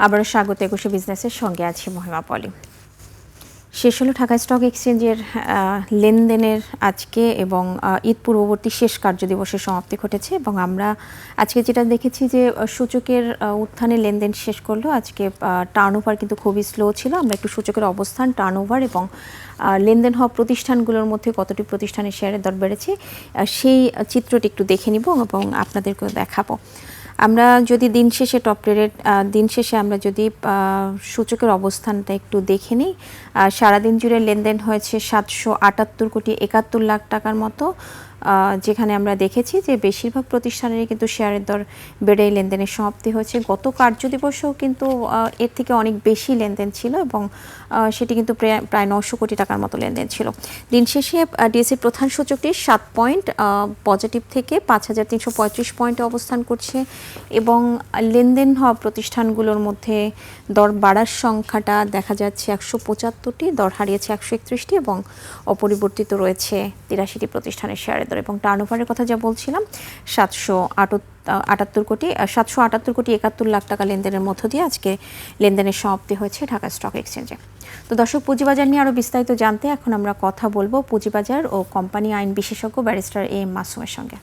আবারও স্বাগত ২১শে বিজনেসের সঙ্গে আছি মহিমা পলি। শেষ হলো ঢাকা স্টক এক্সচেঞ্জের লেনদেনের আজকে এবং ঈদ পূর্ববর্তী শেষ কার্যদিবসের সমাপ্তি ঘটেছে এবং আমরা আজকে যেটা দেখেছি যে সূচকের উত্থানে লেনদেন শেষ করলো। আজকে টার্নওভার কিন্তু খুবই স্লো ছিল। আমরা একটু সূচকের অবস্থান, টার্নওভার এবং লেনদেন হওয়া প্রতিষ্ঠানগুলোর মধ্যে কতটি প্রতিষ্ঠানের শেয়ারের দর বেড়েছে সেই চিত্রটি একটু দেখে নিব এবং আপনাদেরকেও দেখাবো। আমরা যদি দিন শেষে আমরা যদি সূচকের অবস্থানটা একটু দেখে নিই, সারাদিন জুড়ে লেনদেন হয়েছে 778 কোটি 71 লাখ টাকার মতো, যেখানে আমরা দেখেছি যে বেশিরভাগ প্রতিষ্ঠানেরই কিন্তু শেয়ারের দর বেড়ে লেনদেনের সমাপ্তি হয়েছে। গত কার্যদিবসেও কিন্তু এর থেকে অনেক বেশি লেনদেন ছিল এবং সেটি কিন্তু প্রায় 900 কোটি টাকার মতো লেনদেন ছিল। দিন শেষে ডিএসইর প্রধান সূচকটি 7 পয়েন্ট পজিটিভ থেকে 5335 পয়েন্টে অবস্থান করছে এবং লেনদেন হওয়া প্রতিষ্ঠানগুলোর মধ্যে দর বাড়ার সংখ্যাটা দেখা যাচ্ছে 175টি, দর হারিয়েছে 131টি এবং অপরিবর্তিত রয়েছে 83টি প্রতিষ্ঠানের শেয়ারের দর। এবং টার্নওভারের কথা যা বলছিলাম, 778 কোটি 71 লাখ টাকা লেনদেনের মধ্য দিয়ে আজকে লেনদেনের সমাপ্তি হয়েছে ঢাকা স্টক এক্সচেঞ্জে। তো দর্শক, পুঁজিবাজার নিয়ে আরও বিস্তারিত জানতে এখন আমরা কথা বলবো পুঁজিবাজার ও কোম্পানি আইন বিশেষজ্ঞ ব্যারিস্টার এ এম মাসুমের সঙ্গে।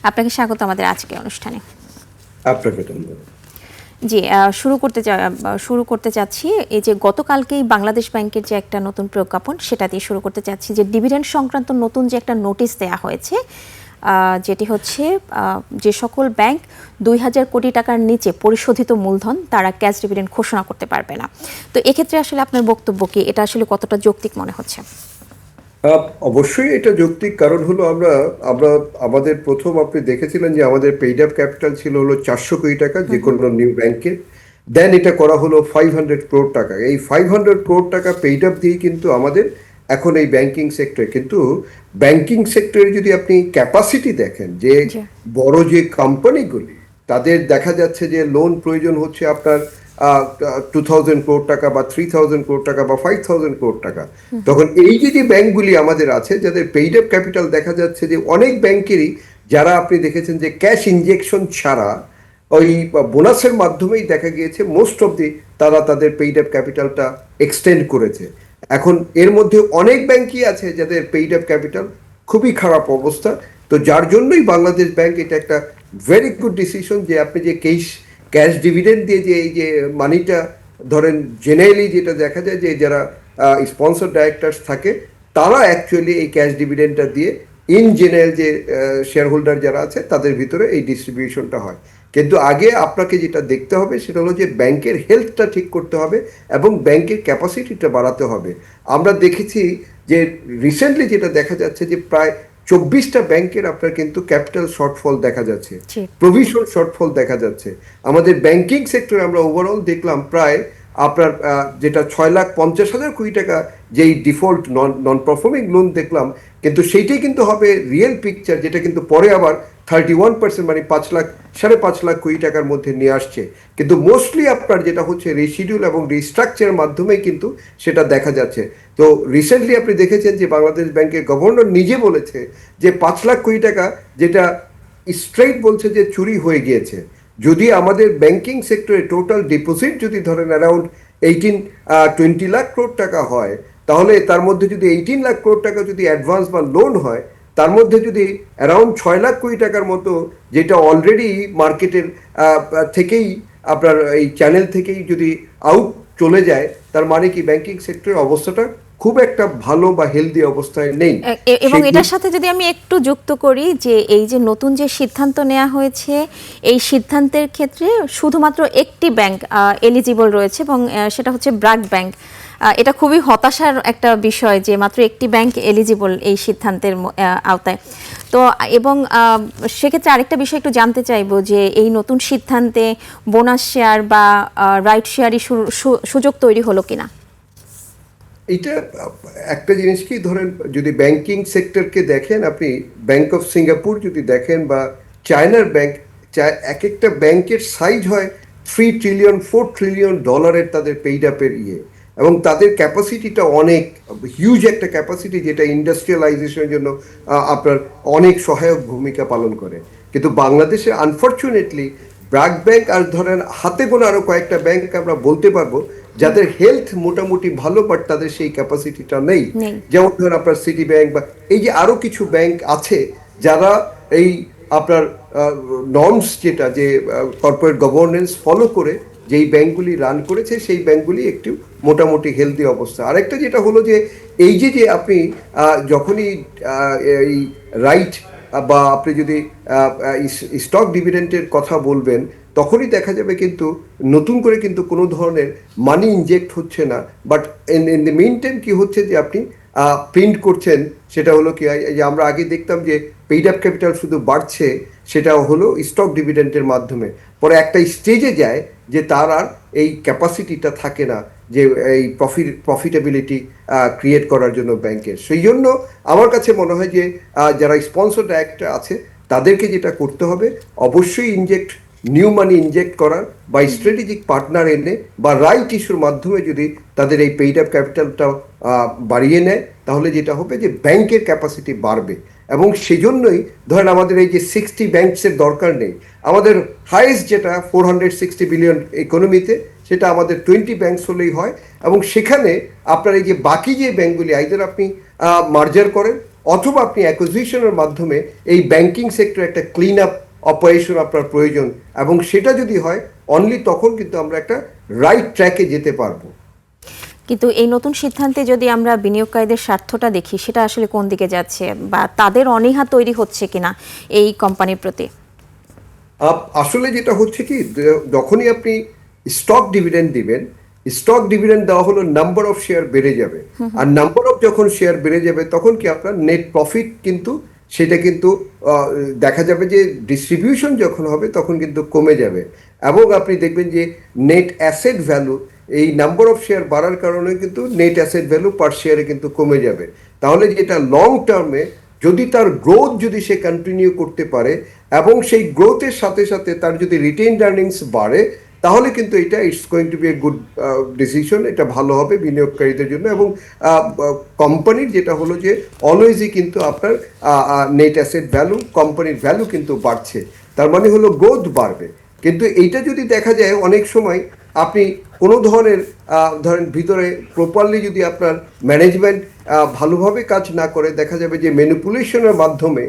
আপনাকে স্বাগত আমাদের আজকের অনুষ্ঠানে। জি, শুরু করতে চাচ্ছি এই যে গতকালকেই বাংলাদেশ ব্যাংকের যে একটা নতুন প্রজ্ঞাপন, সেটা দিয়ে শুরু করতে চাচ্ছি যে ডিভিডেন্ড সংক্রান্ত নতুন যে একটা নোটিশ দেয়া হয়েছে, যেটি হচ্ছে যে সকল ব্যাংক 2000 কোটি টাকার নিচে পরিশোধিত মূলধন তারা ক্যাশ ডিভিডেন্ড ঘোষণা করতে পারবে না। তো এক্ষেত্রে আসলে আপনার বক্তব্য কি? এটা আসলে কতটা যৌক্তিক মনে হচ্ছে? অবশ্যই এটা যৌক্তিক। কারণ হলো আমরা আমাদের প্রথম আপনি দেখেছিলেন যে আমাদের পেইড আপ ক্যাপিটাল ছিল হলো 400 কোটি টাকা যে কোনো নিউ ব্যাংকে। দেন এটা করা হলো 500 crore টাকা। এই 500 crore টাকা পেইড আপ দিয়ে কিন্তু আমাদের এখন এই ব্যাংকিং সেক্টরে, কিন্তু ব্যাংকিং সেক্টরে যদি আপনি ক্যাপাসিটি দেখেন যে বড় যে কোম্পানিগুলি, তাদের দেখা যাচ্ছে যে লোন প্রয়োজন হচ্ছে আপনার 2000 crore টাকা বা 3000 crore টাকা বা 5000 crore টাকা। তখন এই যে ব্যাংকগুলি আমাদের আছে যাদের পেইড আপ ক্যাপিটাল দেখা যাচ্ছে যে অনেক ব্যাংকেরই, যারা আপনি দেখেছেন যে ক্যাশ ইনজেকশন ছাড়া ওই বোনাসের মাধ্যমেই দেখা গিয়েছে মোস্ট অফ তারা তাদের পেইড আপ ক্যাপিটালটা এক্সটেন্ড করেছে। এখন এর মধ্যে অনেক ব্যাংকই আছে যাদের পেইড আপ ক্যাপিটাল খুবই খারাপ অবস্থা। তো যার জন্যই বাংলাদেশ ব্যাংক এটা একটা ভেরি গুড ডিসিশন যে আপনি যে ক্যাশ ডিভিডেন্ড দিয়ে যে এই যে মানিটা ধরেন, জেনারেলি যেটা দেখা যায় যে যারা স্পন্সর ডাইরেক্টরস থাকে তারা অ্যাকচুয়ালি এই ক্যাশ ডিভিডেন্ডটা দিয়ে ইন জেনারেল যে শেয়ার হোল্ডার যারা আছে তাদের ভিতরে এই ডিস্ট্রিবিউশনটা হয়। কিন্তু আগে আপনাকে যেটা দেখতে হবে সেটা হলো যে ব্যাংকের হেলথটা ঠিক করতে হবে এবং ব্যাংকের ক্যাপাসিটিটা বাড়াতে হবে। আমরা দেখেছি যে রিসেন্টলি যেটা দেখা যাচ্ছে যে প্রায় 24টা ব্যাংকের আপনার কিন্তু ক্যাপিটাল শর্টফল দেখা যাচ্ছে, প্রভিশন শর্টফল দেখা যাচ্ছে। আমাদের ব্যাংকিং সেক্টরে আমরা ওভারঅল দেখলাম প্রায় আপনার যেটা 6,50,000 কোটি টাকা যেই ডিফল্ট নন পারফর্মিং লোন দেখলাম, কিন্তু সেইটাই কিন্তু হবে রিয়েল পিকচার, যেটা কিন্তু পরে আবার 31% মানে 5,00,000 সাড়ে 5 লাখ কোটি টাকার মধ্যে নিয়ে আসছে। কিন্তু মোস্টলি আপনার যেটা হচ্ছে রিশিডিউল এবং রিস্ট্রাকচারের মাধ্যমেই কিন্তু সেটা দেখা যাচ্ছে। তো রিসেন্টলি আপনি দেখেছেন যে বাংলাদেশ ব্যাংকের গভর্নর নিজে বলেছে যে 5 লাখ কোটি টাকা যেটা স্ট্রেইট বলছে যে চুরি হয়ে গিয়েছে। যদি আমাদের ব্যাংকিং সেক্টরে টোটাল ডিপোজিট যদি ধরেন অ্যারাউন্ড 20 লাখ crore টাকা হয়, তাহলে তার মধ্যে যদি 18 লাখ crore টাকা যদি অ্যাডভান্স বা লোন হয়, তার মধ্যে যদি অ্যারাউন্ড 6 লাখ কোটি টাকার মতো যেটা অলরেডি মার্কেটের থেকেই আপনার এই চ্যানেল থেকেই যদি আউট চলে যায়, তার মানে কি ব্যাংকিং সেক্টরের অবস্থাটা খুব একটা ভালো বা হেলদি অবস্থায় নেই। এবং এটার সাথে যদি আমি একটু যুক্ত করি যে এই যে নতুন যে সিদ্ধান্ত নেওয়া হয়েছে, এই সিদ্ধান্তের ক্ষেত্রে শুধুমাত্র একটি ব্যাংক এলিজিবল রয়েছে এবং সেটা হচ্ছে ব্র্যাক ব্যাংক। এটা খুবই হতাশার একটা বিষয় যে মাত্র একটি ব্যাংক এলিজিবল এই সিদ্ধান্তের আওতায়। তো এবং সেক্ষেত্রে আরেকটা বিষয় একটু জানতে চাইবো যে এই নতুন সিদ্ধান্তে বোনাস শেয়ার বা রাইট শেয়ারই সুযোগ তৈরি হলো কিনা? এটা একটা জিনিস কি, ধরেন যদি ব্যাংকিং সেক্টরকে দেখেন, আপনি ব্যাংক অফ সিঙ্গাপুর যদি দেখেন বা চায়নার ব্যাংক, এক একটা ব্যাংকের সাইজ হয় 3 ট্রিলিয়ন 4 ট্রিলিয়ন ডলারের তাদের পেইড আপের এবং তাদের ক্যাপাসিটিটা অনেক হিউজ একটা ক্যাপাসিটি, যেটা ইন্ডাস্ট্রিয়ালাইজেশনের জন্য আপনার অনেক সহায়ক ভূমিকা পালন করে। কিন্তু বাংলাদেশে আনফর্চুনেটলি ব্র্যাক ব্যাংক আর ধরেন হাতে গোনা আরো কয়েকটা ব্যাংক আমরা বলতে পারবো যাদের হেলথ মোটামুটি ভালো, বাট তাদের সেই ক্যাপাসিটিটা নেই। নেই। যেমন ধরুন আপনার সিটি ব্যাংক বা এই যে আরো কিছু ব্যাংক আছে যারা এই আপনার নর্মস যেটা যে কর্পোরেট গভর্নেন্স ফলো করে যেই ব্যাংকগুলি রান করেছে সেই ব্যাংকগুলি একটু মোটামুটি হেলদি অবস্থা। আরেকটা যেটা হলো যে এই যে যে আপনি যখনই এই রাইট বা আপনি যদি স্টক ডিভিডেন্টের কথা বলবেন তখনই দেখা যাবে কিন্তু নতুন করে কিন্তু কোনো ধরনের মানি ইনজেক্ট হচ্ছে না, but in the main time কি হচ্ছে যে আপনি প্রিন্ট করছেন। সেটা হলো কি যে আমরা আগে দেখতাম যে পেইড আপ ক্যাপিটাল শুধু বাড়ছে, সেটা হলো স্টক ডিভিডেন্টের মাধ্যমে। পরে একটা স্টেজে যায় যে তার আর এই ক্যাপাসিটিটা থাকে না যে এই প্রফিটেবিলিটি ক্রিয়েট করার জন্য ব্যাংকের। সেই জন্য আমার কাছে মনে হয় যে যারা স্পন্সর অ্যাক্ট আছে তাদেরকে যেটা করতে হবে অবশ্যই নিউ মানি ইনজেক্ট করার বা স্ট্র্যাটেজিক পার্টনার এনে বা রাইট ইস্যুর মাধ্যমে যদি তাদের এই পেইড আপ ক্যাপিটালটা বাড়িয়ে নেয় তাহলে যেটা হবে যে ব্যাংকের ক্যাপাসিটি বাড়বে। এবং সেজন্যই ধরেন আমাদের এই যে 60 ব্যাংকসের দরকার নেই, আমাদের হাইয়েস্ট যেটা 460 বিলিয়ন ইকোনমিতে সেটা আমাদের 20 ব্যাংকস হলেই হয়। এবং সেখানে আপনার এই যে বাকি যে ব্যাংকগুলি আইদার আপনি মার্জার করেন অথবা আপনি অ্যাকুইজিশনের মাধ্যমে এই ব্যাংকিং সেক্টরে একটা ক্লিন আপ অপারেশন আপনার প্রয়োজন, এবং সেটা যদি হয় অনলি তখন কিন্তু আমরা একটা রাইট ট্র্যাকে যেতে পারবো। কিন্তু এই নতুন সিদ্ধান্তে যদি আমরা বিনিয়োগকারীদের স্বার্থটা দেখি, সেটা আসলে কোন দিকে যাচ্ছে বা তাদের অনীহা তৈরি হচ্ছে কিনা এই কোম্পানির প্রতি? আসলে যেটা হচ্ছে কি, যখনই আপনি স্টক ডিভিডেন্ড দিবেন, স্টক ডিভিডেন্ড দেওয়া হলো নাম্বার অফ শেয়ার বেড়ে যাবে, আর নাম্বার অফ যখন শেয়ার বেড়ে যাবে তখন কি আপনার নেট প্রফিট কিন্তু সেটা কিন্তু দেখা যাবে যে ডিস্ট্রিবিউশন যখন হবে তখন কিন্তু কমে যাবে। এবং আপনি দেখবেন যে নেট অ্যাসেট ভ্যালু এই নাম্বার অফ শেয়ার বাড়ার কারণে কিন্তু নেট অ্যাসেট ভ্যালু পার শেয়ারে কিন্তু কমে যাবে। তাহলে যেটা লং টার্মে যদি তার গ্রোথ যদি সে কন্টিনিউ করতে পারে এবং সেই গ্রোথের সাথে সাথে তার যদি রিটেইনড আর্নিংস বাড়ে তাহলে কিন্তু এটা it's going to be a good decision, এটা ভালো হবে বিনিয়োগকারীদের জন্য। এবং কোম্পানির যেটা হলো যে অলওয়েজই কিন্তু আপনার নেট অ্যাসেট ভ্যালু, কোম্পানির ভ্যালু কিন্তু বাড়ছে, তার মানে হলো গ্রোথ বাড়বে। কিন্তু এইটা যদি দেখা যায় অনেক সময় আপনি কোনো ধরনের ধরেন ভিতরে প্রপারলি যদি আপনার ম্যানেজমেন্ট ভালোভাবে কাজ না করে দেখা যাবে যে ম্যানিপুলেশনের মাধ্যমে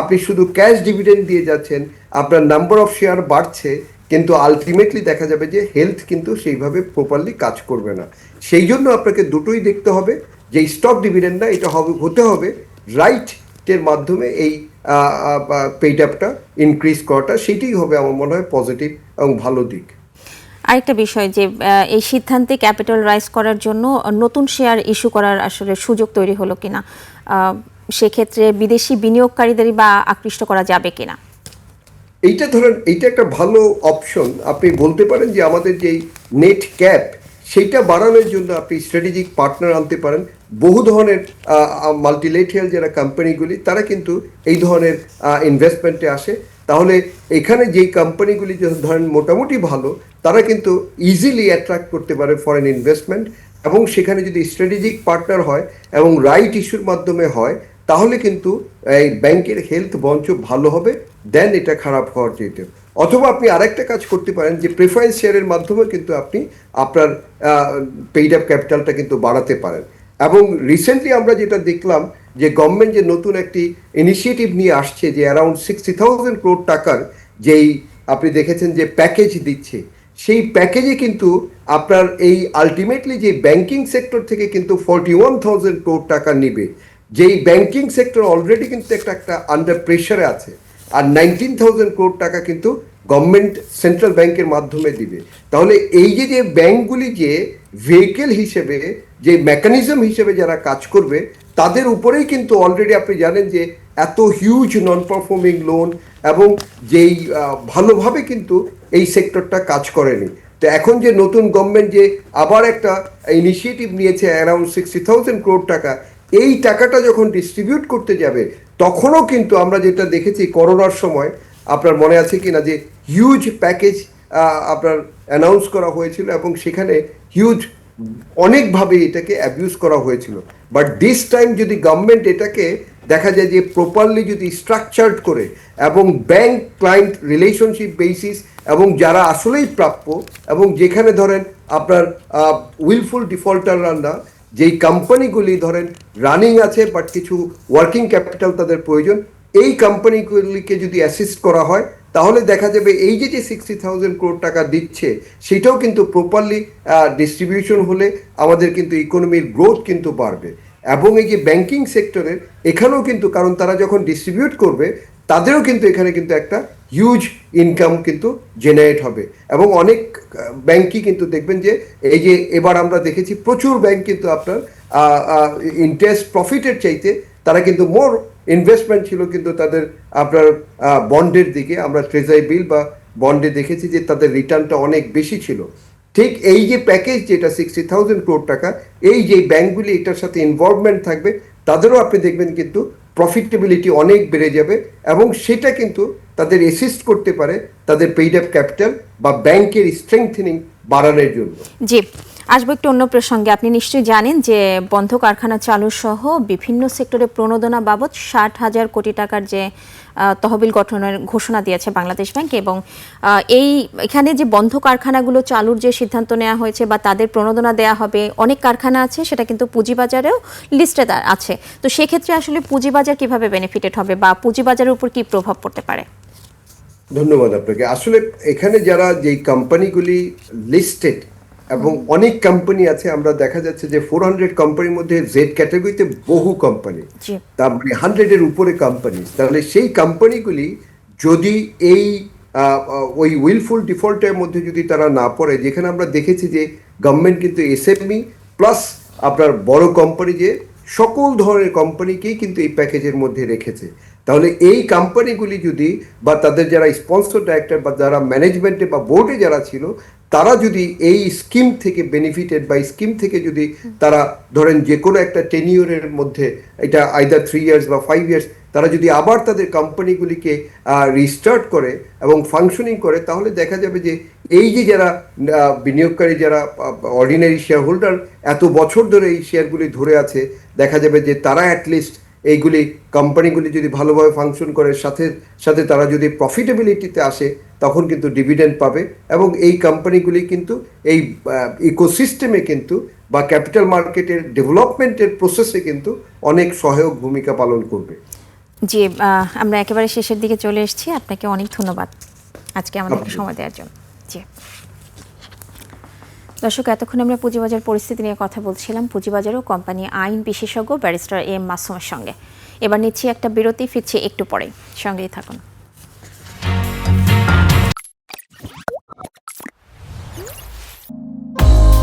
আপনি শুধু ক্যাশ ডিভিডেন্ড দিয়ে যাচ্ছেন, আপনার নাম্বার অফ শেয়ার বাড়ছে কিন্তু আলটিমেটলি দেখা যাবে যে হেলথ কিন্তু সেইভাবে প্রপারলি কাজ করবে না। সেই জন্য আপনাকে দুটোই দেখতে হবে, যে স্টক ডিভিডেন্ড না, এটা হতে হবে রাইটের মাধ্যমে এই পেইড আপটা ইনক্রিজ করাটা, সেটাই হবে আমার মনে হয় পজিটিভ এবং ভালো দিক। আরেকটা বিষয় যে এই সিদ্ধান্তে ক্যাপিটাল রাইজ করার জন্য নতুন শেয়ার ইস্যু করার আসলে সুযোগ তৈরি হলো কিনা, সেক্ষেত্রে বিদেশি বিনিয়োগকারীদেরই বা আকৃষ্ট করা যাবে কিনা? এইটা ধরেন এইটা একটা ভালো অপশন। আপনি বলতে পারেন যে আমাদের যেই নেট ক্যাপ সেইটা বাড়ানোর জন্য আপনি স্ট্র্যাটেজিক পার্টনার আনতে পারেন। বহু ধরনের মাল্টিলেটারাল যারা কোম্পানিগুলি তারা কিন্তু এই ধরনের ইনভেস্টমেন্টে আসে। তাহলে এখানে যেই কোম্পানিগুলি ধরেন মোটামুটি ভালো, তারা কিন্তু ইজিলি অ্যাট্রাক্ট করতে পারে ফরেন ইনভেস্টমেন্ট। এবং সেখানে যদি স্ট্র্যাটেজিক পার্টনার হয় এবং রাইট ইস্যুর মাধ্যমে হয় তাহলে কিন্তু এই ব্যাংকের হেলথ বঞ্চ ভালো হবে, দেন এটা খারাপ হওয়ার চাইতে। অথবা আপনি আরেকটা কাজ করতে পারেন যে প্রেফারেন্স শেয়ারের মাধ্যমে কিন্তু আপনি আপনার পেইড আপ ক্যাপিটালটা কিন্তু বাড়াতে পারেন। এবং রিসেন্টলি আমরা যেটা দেখলাম যে গভর্নমেন্ট যে নতুন একটি ইনিশিয়েটিভ নিয়ে আসছে যে অ্যারাউন্ড 60,000 crore টাকার যেই আপনি দেখেছেন যে প্যাকেজ দিচ্ছে, সেই প্যাকেজে কিন্তু আপনার এই আলটিমেটলি যে ব্যাংকিং সেক্টর থেকে কিন্তু 41,000 crore টাকা নিবে, যেই ব্যাংকিং সেক্টর অলরেডি কিন্তু একটা আন্ডার প্রেশারে আছে। আর 19,000 crore টাকা কিন্তু গভর্নমেন্ট সেন্ট্রাল ব্যাংকের মাধ্যমে দিবে। তাহলে এই যে যে ব্যাংকগুলি যে ভেহিকেল হিসেবে, যে মেকানিজম হিসেবে যারা কাজ করবে তাদের উপরেই কিন্তু অলরেডি আপনি জানেন যে এত হিউজ নন পারফর্মিং লোন এবং যেই ভালোভাবে কিন্তু এই সেক্টরটা কাজ করেনি। তো এখন যে নতুন গভর্নমেন্ট যে আবার একটা ইনিশিয়েটিভ নিয়েছে অ্যারাউন্ড 60,000 crore টাকা, এই টাকাটা যখন ডিস্ট্রিবিউট করতে যাবে তখনও কিন্তু আমরা যেটা দেখেছি করোনার সময়, আপনার মনে আছে কি না যে হিউজ প্যাকেজ আপনার অ্যানাউন্স করা হয়েছিল এবং সেখানে হিউজ অনেকভাবে এটাকে অ্যাবিউজ করা হয়েছিল। বাট দিস টাইম যদি গভর্নমেন্ট এটাকে দেখা যায় যে প্রপারলি যদি স্ট্রাকচার্ড করে এবং ব্যাংক ক্লায়েন্ট রিলেশনশিপ বেসিস এবং যারা আসলেই প্রাপ্য এবং যেখানে ধরেন আপনার উইলফুল ডিফল্টাররা না, যেই কোম্পানিগুলি ধরেন রানিং আছে বাট কিছু ওয়ার্কিং ক্যাপিটাল তাদের প্রয়োজন, এই কোম্পানিগুলিকে যদি অ্যাসিস্ট করা হয় তাহলে দেখা যাবে এই যে 60,000 crore টাকা দিচ্ছে সেটাও কিন্তু প্রপারলি ডিস্ট্রিবিউশন হলে আমাদের কিন্তু ইকোনমির গ্রোথ কিন্তু বাড়বে। এবং এই যে ব্যাংকিং সেক্টরের এখানেও কিন্তু, কারণ তারা যখন ডিস্ট্রিবিউট করবে তাদেরও কিন্তু এখানে কিন্তু একটা হিউজ ইনকাম কিন্তু জেনারেট হবে। এবং অনেক ব্যাংকই কিন্তু দেখবেন যে এই যে এবার আমরা দেখেছি প্রচুর ব্যাংক কিন্তু আপনার ইন্টারেস্ট প্রফিটের চাইতে তারা কিন্তু মোর ইনভেস্টমেন্ট ছিল কিন্তু তাদের আপনার বন্ডের দিকে। আমরা ট্রেজারি বিল বা বন্ডে দেখেছি যে তাদের রিটার্নটা অনেক বেশি ছিল। ঠিক এই যে প্যাকেজ যেটা 60,000 crore টাকা, এই যে ব্যাংকগুলি এটার সাথে ইনভলভমেন্ট থাকবে তাদেরও আপনি দেখবেন কিন্তু প্রফিটেবিলিটি অনেক বেড়ে যাবে এবং সেটা কিন্তু তাদের অ্যাসিস্ট করতে পারে তাদের পেইড আপ ক্যাপিটাল বা ব্যাংকের স্ট্রেংথেনিং বাড়ানোর জন্য। জি, আসবো একটু অন্য প্রসঙ্গে। আপনি নিশ্চয়ই জানেন যে বন্ধ কারখানা চালু সহ বিভিন্ন সেক্টরে প্রণোদনা বাবদ 60,000 কোটি টাকার যে তহবিল গঠনের ঘোষণা দিয়েছে বাংলাদেশ ব্যাংক, এবং এখানে যে বন্ধ কারখানাগুলো চালুর যে সিদ্ধান্ত নেওয়া হয়েছে বা তাদের প্রণোদনা দেওয়া হবে, অনেক কারখানা আছে সেটা কিন্তু পুঁজিবাজারেও লিস্টে আছে। তো সেক্ষেত্রে আসলে পুঁজিবাজার কিভাবে বেনিফিটেড হবে বা পুঁজিবাজারের উপর কি প্রভাব পড়তে পারে? ধন্যবাদ আপনাকে। আসলে এখানে যারা যেই কোম্পানিগুলি লিস্টেড এবং অনেক কোম্পানি আছে, আমরা দেখা যাচ্ছে যে 400 কোম্পানির মধ্যে জেড ক্যাটাগরিতে বহু কোম্পানি, তার মানে 100-এর উপরে কোম্পানি। তাহলে সেই কোম্পানিগুলি যদি এই ওই উইলফুল ডিফল্টের মধ্যে যদি তারা না পড়ে, যেখানে আমরা দেখেছি যে গভর্নমেন্ট কিন্তু এসএমই প্লাস আপনার বড় কোম্পানি যে সকল ধরনের কোম্পানিকেই কিন্তু এই প্যাকেজের মধ্যে রেখেছে। তাহলে এই কোম্পানিগুলি যদি বা তাদের যারা স্পন্সর ডাইরেক্টর বা যারা ম্যানেজমেন্টে বা বোর্ডে যারা ছিল তারা যদি এই স্কিম থেকে বেনিফিটেড বা স্কিম থেকে যদি তারা ধরেন যে কোনো একটা টেনিয়রের মধ্যে, এটা আইদার 3 ইয়ার্স বা 5 ইয়ার্স, তারা যদি আবার তাদের কোম্পানিগুলিকে রিস্টার্ট করে এবং ফাংশনিং করে, তাহলে দেখা যাবে যে এই যে যারা বিনিয়োগকারী যারা অর্ডিনারি শেয়ার হোল্ডার এত বছর ধরে এই শেয়ারগুলি ধরে আছে, দেখা যাবে যে তারা অ্যাটলিস্ট এইগুলি কোম্পানিগুলি যদি ভালোভাবে ফাংশন করে সাথে সাথে তারা যদি প্রফিটেবিলিটিতে আসে তখন কিন্তু ডিভিডেন্ড পাবে এবং এই কোম্পানিগুলি কিন্তু এই ইকোসিস্টেমে কিন্তু বা ক্যাপিটাল মার্কেটের ডেভেলপমেন্টের প্রসেসে কিন্তু অনেক সহায়ক ভূমিকা পালন করবে। জি, আমরা একেবারে শেষের দিকে চলে এসেছি। আপনাকে অনেক ধন্যবাদ আজকে আমাদেরকে সময় দেওয়ার জন্য। জি দর্শক, এতক্ষণ আমরা পুঁজিবাজার পরিস্থিতি নিয়ে কথা বলছিলাম পুঁজিবাজার ও কোম্পানি আইন বিশেষজ্ঞ ব্যারিস্টার এম মাসুমের সঙ্গে। এবার নিচ্ছি একটা বিরতি, ফিরছি একটু পরে, সঙ্গেই থাকুন।